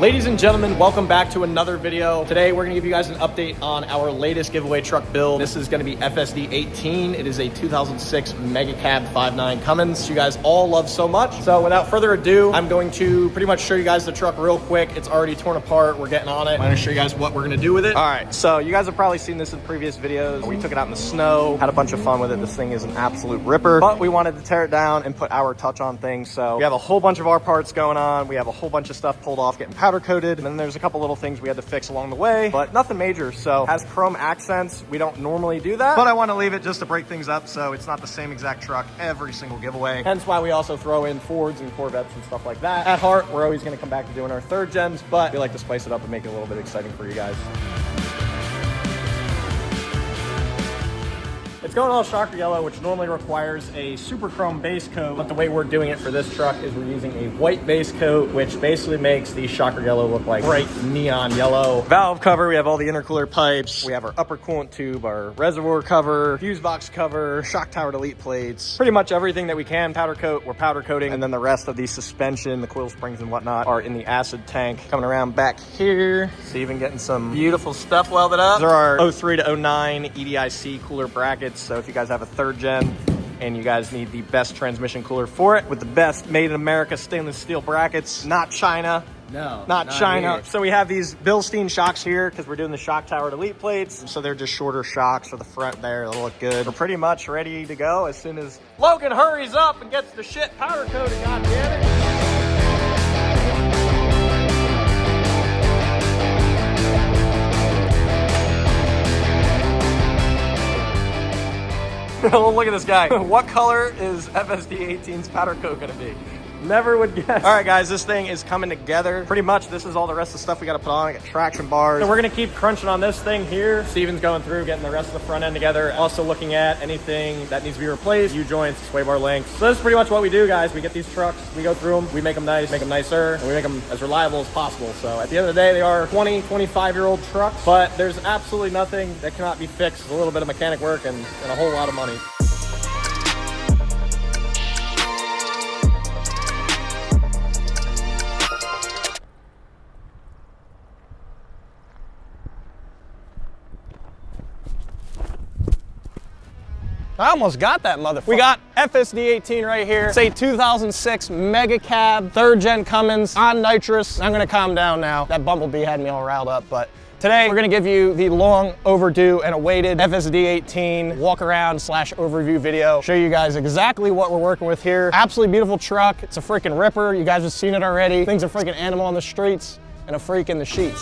Ladies and gentlemen, welcome back to another video. Today, we're gonna give you guys an update on our latest giveaway truck build. This is gonna be FSD 18. It is a 2006 MegaCab 5.9 Cummins you guys all love so much. So without further ado, I'm going to pretty much show you guys the truck real quick. It's already torn apart. We're getting on it. I'm gonna show you guys what we're gonna do with it. All right, so you guys have probably seen this in previous videos. We took it out in the snow, had a bunch of fun with it. This thing is an absolute ripper, but we wanted to tear it down and put our touch on things. So we have a whole bunch of our parts going on. We have a whole bunch of stuff pulled off, getting powder coated. And then there's a couple little things we had to fix along the way, but nothing major. So has chrome accents. We don't normally do that, but I want to leave it just to break things up so it's not the same exact truck every single giveaway. Hence why we also throw in Fords and Corvettes and stuff like that. At heart, we're always going to come back to doing our third gens, but we like to spice it up and make it a little bit exciting for you guys. It's going all shocker yellow, which normally requires a super chrome base coat, but the way we're doing it for this truck is we're using a white base coat, which basically makes the shocker yellow look like bright neon yellow. Valve cover, we have all the intercooler pipes, we have our upper coolant tube, our reservoir cover, fuse box cover, shock tower delete plates, pretty much everything that we can powder coat, we're powder coating, and then the rest of the suspension, the coil springs and whatnot are in the acid tank. Coming around back here, so even getting some beautiful stuff welded up. These are our 03 to 09 EDIC cooler brackets. So if you guys have a third gen and you guys need the best transmission cooler for it with the best made in America stainless steel brackets, not China. No, not China. Here. So we have these Bilstein shocks here because we're doing the shock tower delete plates. So they're just shorter shocks for the front there. They'll look good. We're pretty much ready to go as soon as Logan hurries up and gets the shit powder coated, god damn it. Look at this guy. What color is FSD 18's powder coat gonna be? Never would guess. All right, guys, this thing is coming together. Pretty much, this is all the rest of the stuff we got to put on. I got traction bars. So we're gonna keep crunching on this thing here. Steven's going through, getting the rest of the front end together. Also looking at anything that needs to be replaced, U-joints, sway bar lengths. So that's pretty much what we do, guys. We get these trucks, we go through them, we make them nice, make them nicer, and we make them as reliable as possible. So at the end of the day, they are 20, 25-year-old trucks, but there's absolutely nothing that cannot be fixed. A little bit of mechanic work and a whole lot of money. I almost got that motherfucker. We got FSD 18 right here. It's a 2006 MegaCab, third gen Cummins on NITROUS. I'm gonna calm down now. That bumblebee had me all riled up, but today we're gonna give you the long overdue and awaited FSD 18 walk around / overview video. Show you guys exactly what we're working with here. Absolutely beautiful truck. It's a freaking ripper. You guys have seen it already. Thing's a freaking animal on the streets and a freak in the sheets.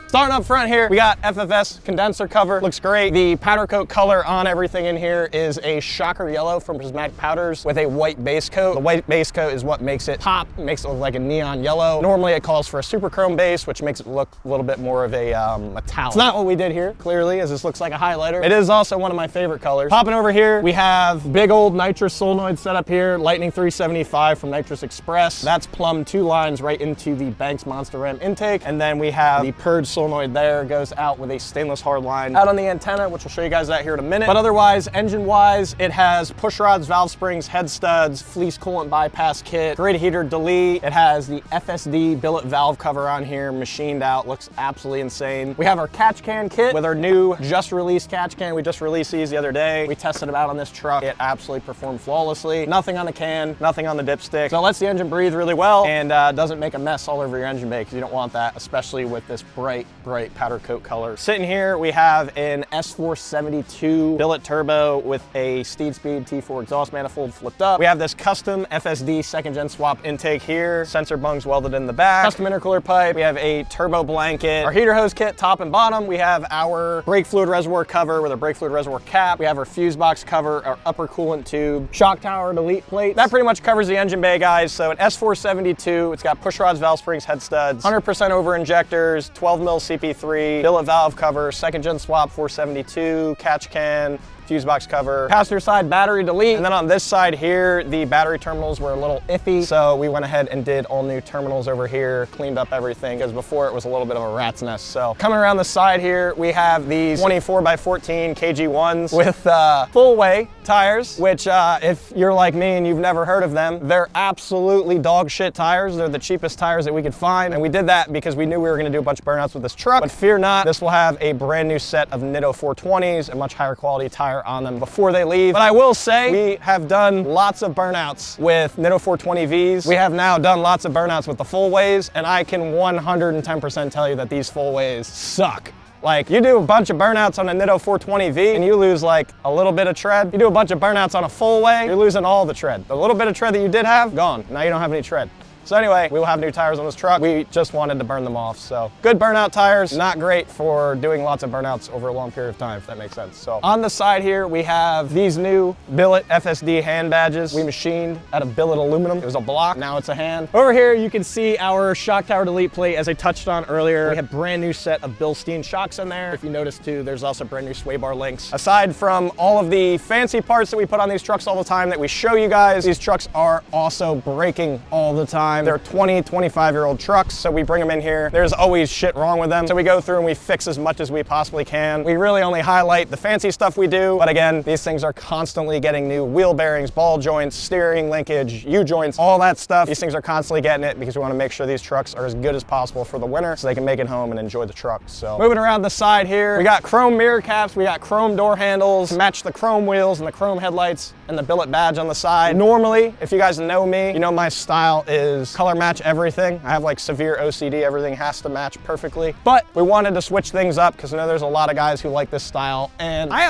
Starting up front here, we got FFS condenser cover. Looks great. The powder coat color on everything in here is a shocker yellow from Prismatic Powders with a white base coat. The white base coat is what makes it pop, makes it look like a neon yellow. Normally it calls for a super chrome base, which makes it look a little bit more of a metallic. It's not what we did here, clearly, as this looks like a highlighter. It is also one of my favorite colors. Popping over here, we have big old NITROUS solenoid setup here, Lightning 375 from NITROUS Express. That's plumbed 2 lines right into the Banks Monster Ram intake. And then we have the purge solenoid there, goes out with a stainless hard line out on the antenna, which we'll show you guys that here in a minute. But otherwise, engine wise, it has push rods, valve springs, head studs, fleece coolant bypass kit, grid heater delete. It has the FSD billet valve cover on here, machined out, looks absolutely insane. We have our catch can kit with our new just released catch can. We just released these the other day. We tested them out on this truck. It absolutely performed flawlessly. Nothing on the can, nothing on the dipstick. So it lets the engine breathe really well and doesn't make a mess all over your engine bay because you don't want that, especially with this bright powder coat color. Sitting here, we have an S472 billet turbo with a Steed Speed T4 exhaust manifold flipped up. We have this custom FSD second gen swap intake here, sensor bungs welded in the back, custom intercooler pipe. We have a turbo blanket, our heater hose kit top and bottom. We have our brake fluid reservoir cover with a brake fluid reservoir cap. We have our fuse box cover, our upper coolant tube, shock tower delete plate. That pretty much covers the engine bay, guys. So an S472, it's got push rods, valve springs, head studs, 100% over injectors, 12 mil CP3, billet valve cover, second gen swap 472, catch can, fuse box cover, passenger side battery delete, and then on this side here, the battery terminals were a little iffy, so we went ahead and did all new terminals over here, cleaned up everything, because before it was a little bit of a rat's nest. So coming around the side here, we have these 24x14 KG1s with full way tires, which if you're like me and you've never heard of them, they're absolutely dog shit tires. They're the cheapest tires that we could find, and we did that because we knew we were gonna do a bunch of burnouts with this truck. But fear not, this will have a brand new set of NITROUS 420s, a much higher quality tire on them before they leave. But I will say, we have done lots of burnouts with NITROUS 420Vs. We have now done lots of burnouts with the full ways, and I can 110% tell you that these full ways suck. Like, you do a bunch of burnouts on a NITROUS 420V and you lose like a little bit of tread. You do a bunch of burnouts on a full way, you're losing all the tread. The little bit of tread that you did have, gone. Now you don't have any tread. So anyway, we will have new tires on this truck. We just wanted to burn them off. So good burnout tires, not great for doing lots of burnouts over a long period of time, if that makes sense. So on the side here, we have these new billet FSD hand badges. We machined out of billet aluminum. It was a block, now it's a hand. Over here, you can see our shock tower delete plate, as I touched on earlier. We have a brand new set of Bilstein shocks in there. If you notice too, there's also brand new sway bar links. Aside from all of the fancy parts that we put on these trucks all the time that we show you guys, these trucks are also breaking all the time. They're 20, 25-year-old trucks, so we bring them in here. There's always shit wrong with them, so we go through and we fix as much as we possibly can. We really only highlight the fancy stuff we do, but again, these things are constantly getting new wheel bearings, ball joints, steering linkage, U-joints, all that stuff. These things are constantly getting it because we want to make sure these trucks are as good as possible for the winter so they can make it home and enjoy the truck. So moving around the side here, we got chrome mirror caps, we got chrome door handles, match the chrome wheels and the chrome headlights and the billet badge on the side. Normally, if you guys know me, you know my style is color match everything. I have like severe OCD, everything has to match perfectly. But we wanted to switch things up because I know there's a lot of guys who like this style, and I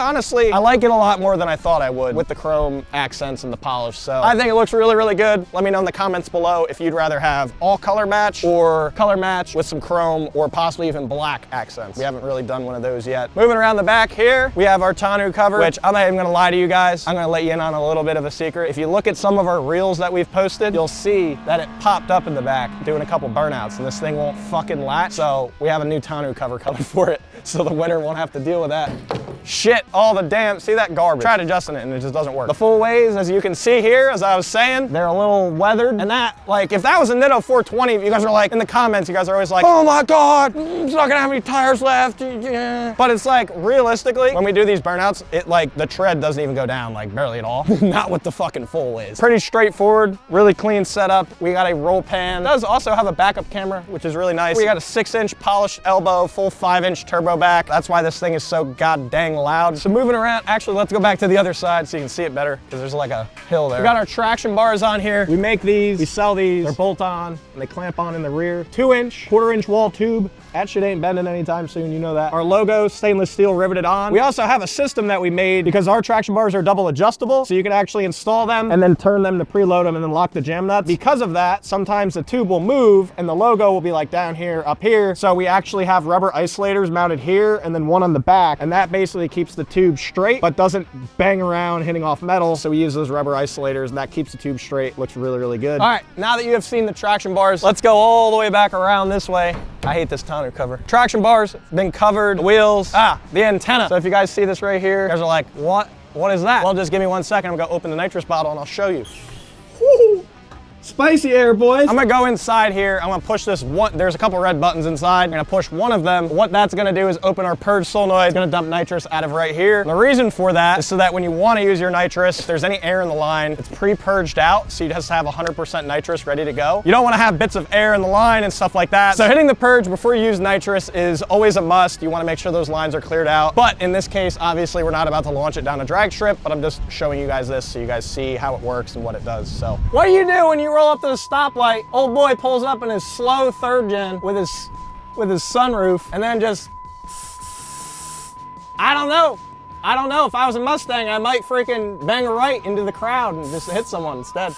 like it a lot more than I thought I would with the chrome accents and the polish. So I think it looks really, really good. Let me know in the comments below if you'd rather have all color match or color match with some chrome or possibly even black accents. We haven't really done one of those yet. Moving around the back here, we have our tonneau cover, which I'm not even gonna lie to you guys. I'm gonna let you in on a little bit of a secret. If you look at some of our reels that we've posted, you'll see that it popped up in the back doing a couple burnouts, and this thing won't fucking latch. So we have a new tonneau cover coming for it, so the winter won't have to deal with that shit all the damn, see that garbage. Tried adjusting it and it just doesn't work. The full ways, as you can see here, as I was saying, they're a little weathered, and that, like, if that was a NITROUS 420, you guys are like, in the comments, you guys are always like, oh my God, it's not gonna have any tires left. But it's like, realistically, when we do these burnouts, it like, the tread doesn't even go down, like barely at all. Not with the fucking full ways. Pretty straightforward, really clean setup. We got a roll pan. It does also have a backup camera, which is really nice. We got a 6-inch polished elbow, full 5-inch turbo back. That's why this thing is so god dang loud. So moving around, actually, let's go back to the other side so you can see it better, because there's like a hill there. We got our traction bars on here. We make these, we sell these. They're bolt on, and they clamp on in the rear. 2-inch, 1/4-inch wall tube. That shit ain't bending anytime soon, you know that. Our logo, stainless steel riveted on. We also have a system that we made because our traction bars are double adjustable, so you can actually install them and then turn them to preload them and then lock the jam nuts. Because of that, sometimes the tube will move and the logo will be like down here, up here. So we actually have rubber isolators mounted here and then one on the back, and that basically keeps the tube straight but doesn't bang around hitting off metal. So we use those rubber isolators and that keeps the tube straight. Looks really, really good. All right, now that you have seen the traction bars, let's go all the way back around this way. I hate this tonneau cover. Traction bars been covered, the wheels, the antenna. So if you guys see this right here, you guys are like, what is that? Well, just give me 1 second. I'm gonna open the nitrous bottle and I'll show you. Woo! Spicy air, boys. I'm gonna go inside here. I'm gonna push this one. There's a couple red buttons inside. I'm gonna push one of them. What that's gonna do is open our purge solenoid. It's gonna dump nitrous out of right here. And the reason for that is so that when you wanna use your nitrous, if there's any air in the line, it's pre-purged out, so you just have 100% nitrous ready to go. You don't wanna have bits of air in the line and stuff like that. So hitting the purge before you use nitrous is always a must. You wanna make sure those lines are cleared out. But in this case, obviously, we're not about to launch it down a drag strip, but I'm just showing you guys this so you guys see how it works and what it does. So what do you do when you roll up to the stoplight? Old boy pulls up in his slow 3rd gen with his sunroof and then just, I don't know. If I was a Mustang, I might freaking bang a right into the crowd and just hit someone instead.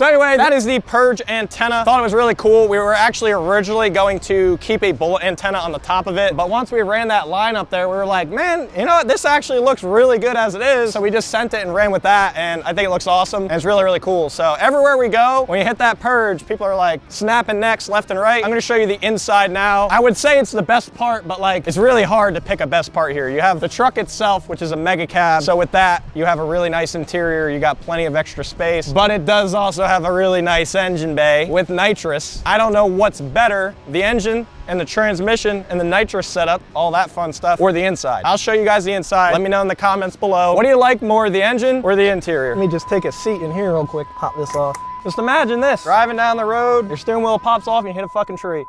So anyway, that is the Purge antenna. Thought it was really cool. We were actually originally going to keep a bullet antenna on the top of it, but once we ran that line up there, we were like, man, you know what? This actually looks really good as it is. So we just sent it and ran with that, and I think it looks awesome. And it's really, really cool. So everywhere we go, when you hit that Purge, people are like snapping necks left and right. I'm gonna show you the inside now. I would say it's the best part, but like, it's really hard to pick a best part here. You have the truck itself, which is a MegaCab. So with that, you have a really nice interior. You got plenty of extra space, but it does also have a really nice engine bay with NITROUS. I don't know what's better, the engine and the transmission and the NITROUS setup, all that fun stuff, or the inside. I'll show you guys the inside. Let me know in the comments below. What do you like more, the engine or the interior? Let me just take a seat in here real quick, pop this off. Just imagine this, driving down the road, your steering wheel pops off and you hit a fucking tree.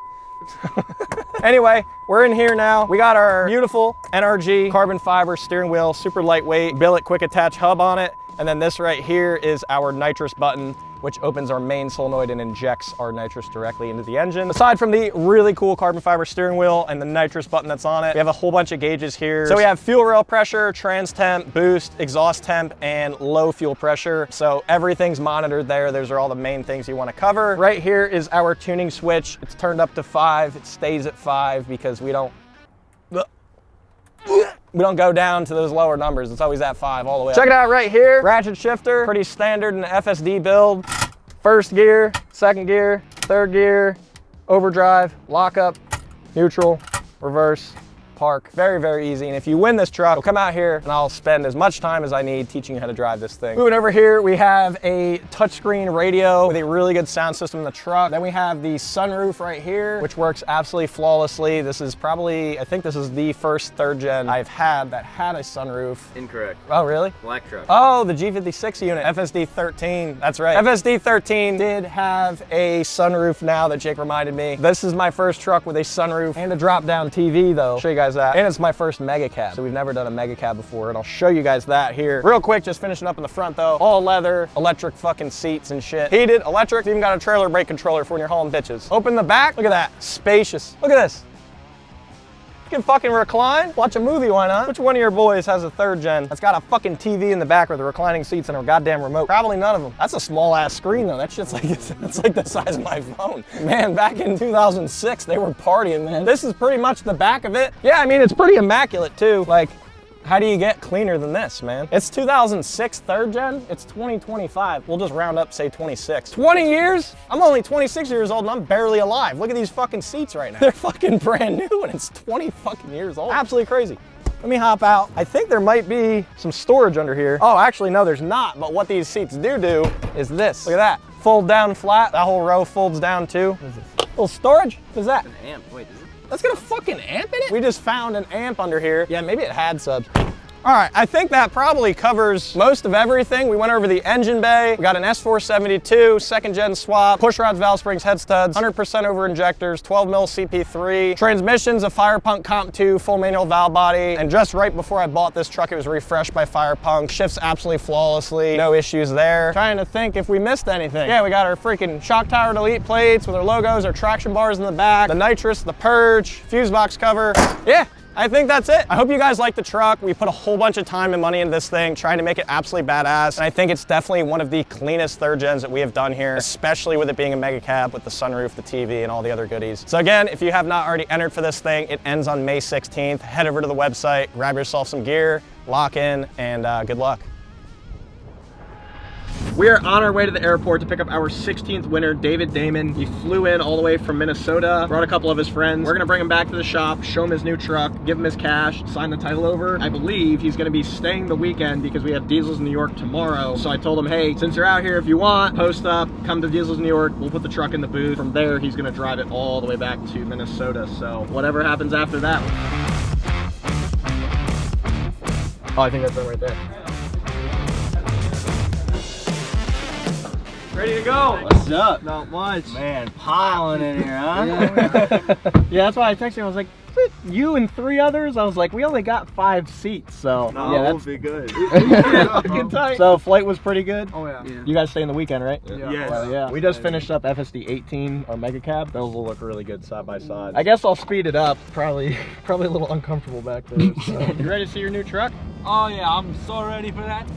Anyway, we're in here now. We got our beautiful NRG carbon fiber steering wheel, super lightweight, billet quick attach hub on it. And then this right here is our NITROUS button, which opens our main solenoid and injects our NITROUS directly into the engine. Aside from the really cool carbon fiber steering wheel and the NITROUS button that's on it, we have a whole bunch of gauges here. So we have fuel rail pressure, trans temp, boost, exhaust temp, and low fuel pressure. So everything's monitored there. Those are all the main things you want to cover. Right here is our tuning switch. It's turned up to 5. It stays at 5 because we don't go down to those lower numbers. It's always at 5 all the way up. Check it out right here. Ratchet shifter, pretty standard in the FSD build. First gear, second gear, third gear, overdrive, lockup, neutral, reverse, park. Very, very easy. And if you win this truck, we'll come out here and I'll spend as much time as I need teaching you how to drive this thing. Moving over here, we have a touchscreen radio with a really good sound system in the truck. Then we have the sunroof right here, which works absolutely flawlessly. This is probably, I think this is the first 3rd gen I've had that had a sunroof. Incorrect. Oh, really? Black truck. Oh, the G56 unit, FSD 13. That's right. FSD 13 did have a sunroof now that Jake reminded me. This is my first truck with a sunroof and a drop-down TV though. I'll show you guys that. And it's my first MegaCab. So we've never done a MegaCab before, and I'll show you guys that here. Real quick, just finishing up in the front though. All leather, electric fucking seats and shit. Heated, electric, even got a trailer brake controller for when you're hauling bitches. Open the back, look at that, spacious. Look at this. You can fucking recline, watch a movie, why not? Which one of your boys has a 3rd gen that's got a fucking TV in the back with the reclining seats and a goddamn remote? Probably none of them. That's a small ass screen though. That shit's like, that's like the size of my phone. Man, back in 2006, they were partying, man. This is pretty much the back of it. Yeah, I mean, it's pretty immaculate too. Like, how do you get cleaner than this, man? It's 2006 3rd gen, it's 2025. We'll just round up, say 26. 20 years? I'm only 26 years old and I'm barely alive. Look at these fucking seats right now. They're fucking brand new and it's 20 fucking years old. Absolutely crazy. Let me hop out. I think there might be some storage under here. Oh, actually, no, there's not. But what these seats do is this. Look at that. Fold down flat. That whole row folds down too. What is this? Little storage? What is that? An amp. Wait, is it? That's got a fucking amp in it? We just found an amp under here. Yeah, maybe it had subs. All right, I think that probably covers most of everything. We went over the engine bay. We got an S472, 2nd gen swap, push rods, valve springs, head studs, 100% over injectors, 12 mil CP3, transmissions, a Fire Punk Comp 2, full manual valve body. And just right before I bought this truck, it was refreshed by Fire Punk. Shifts absolutely flawlessly, no issues there. Trying to think if we missed anything. Yeah, we got our freaking shock tower delete plates with our logos, our traction bars in the back, the NITROUS, the Purge, fuse box cover. Yeah. I think that's it. I hope you guys like the truck. We put a whole bunch of time and money into this thing, trying to make it absolutely badass. And I think it's definitely one of the cleanest 3rd gens that we have done here, especially with it being a MegaCab with the sunroof, the TV, and all the other goodies. So again, if you have not already entered for this thing, it ends on May 16th. Head over to the website, grab yourself some gear, lock in, and good luck. We are on our way to the airport to pick up our 16th winner, David Damyan. He flew in all the way from Minnesota, brought a couple of his friends. We're gonna bring him back to the shop, show him his new truck, give him his cash, sign the title over. I believe he's gonna be staying the weekend because we have Diesels in New York tomorrow. So I told him, hey, since you're out here, if you want, post up, come to Diesels New York. We'll put the truck in the booth. From there, he's gonna drive it all the way back to Minnesota. So whatever happens after that. Oh, I think that's it right there. Ready to go. What's up? Not much. Man, piling in here, huh? Yeah, that's why I texted him. I was like, you and 3 others? I was like, we only got 5 seats, so. No, yeah, that'll be good. Tight. So flight was pretty good? Oh, yeah. You guys stay in the weekend, right? Yeah. Yes. Well, yeah. We just finished up FSD 18, our MegaCab. Those will look really good side by side. I guess I'll speed it up. Probably a little uncomfortable back there. So. You ready to see your new truck? Oh, yeah, I'm so ready for that.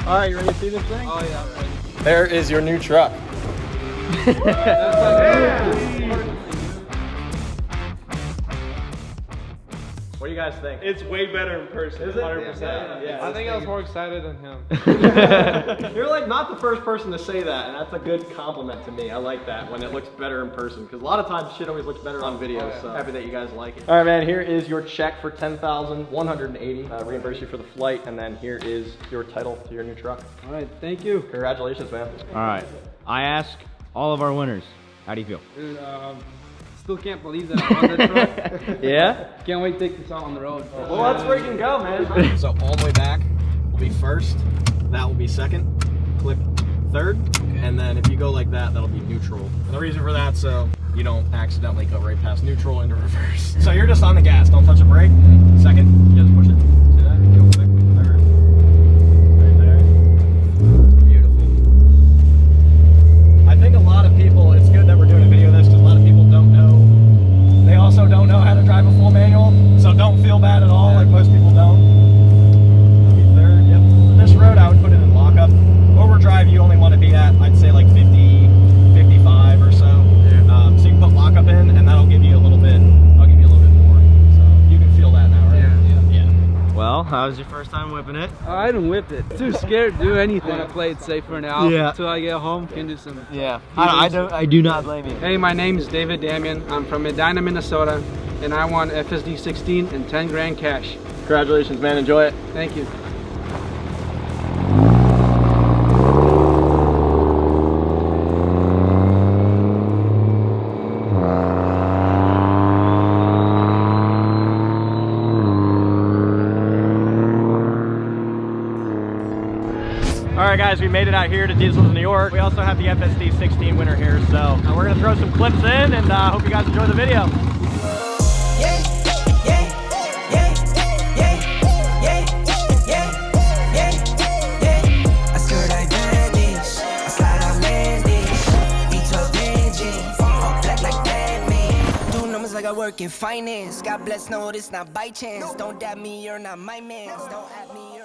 All right, you ready to see this thing? Oh yeah, I'm ready. There is your new truck. What do you guys think? It's way better in person. Is it? 100%. Yeah. I think I was more excited than him. You're like not the first person to say that, and that's a good compliment to me. I like that when it looks better in person, because a lot of times shit always looks better on video. So happy that you guys like it. All right, man. Here is your check for $10,180. Reimburse you for the flight, and then here is your title to your new truck. All right, thank you. Congratulations, man. All right. I ask all of our winners, how do you feel? Dude, still can't believe that I won that truck. Yeah? Can't wait to take this out on the road. Well, let's freaking go, man. So all the way back will be first. That will be second. Click third. And then if you go like that, that'll be neutral. And the reason for that, so you don't accidentally go right past neutral into reverse. So you're just on the gas. Don't touch the brake. Second. You just push it. See that? You go quick. Third. Right there. Beautiful. I think a lot of people, it's good that we're doing a video of this because a lot of people don't know. They also don't know how to drive a full manual. So don't feel bad at all, like most people don't. Third, yep. This road, I would put it in lockup. Overdrive, you only want to be at, I'd say like 50, 55 or so. So you can put lockup in, and that'll give you a little bit. I'll give you a little bit more. So you can feel that now, right? Yeah. Well, how was your first time whipping it? I didn't whip it. Too scared to do anything. I play it safe for now. Yeah. Until I get home, can do some. Yeah. I do not blame you. Hey, my name is David Damyan. I'm from Medina, Minnesota, and I won FSD 16 and 10 grand cash. Congratulations, man. Enjoy it. Thank you. All right, guys, we made it out here to Diesel's New York. We also have the FSD 16 winner here, so we're gonna throw some clips in, and hope you guys enjoy the video. I work in finance. God bless, no, this not by chance. Don't doubt me, you're not my man. Don't at me, you're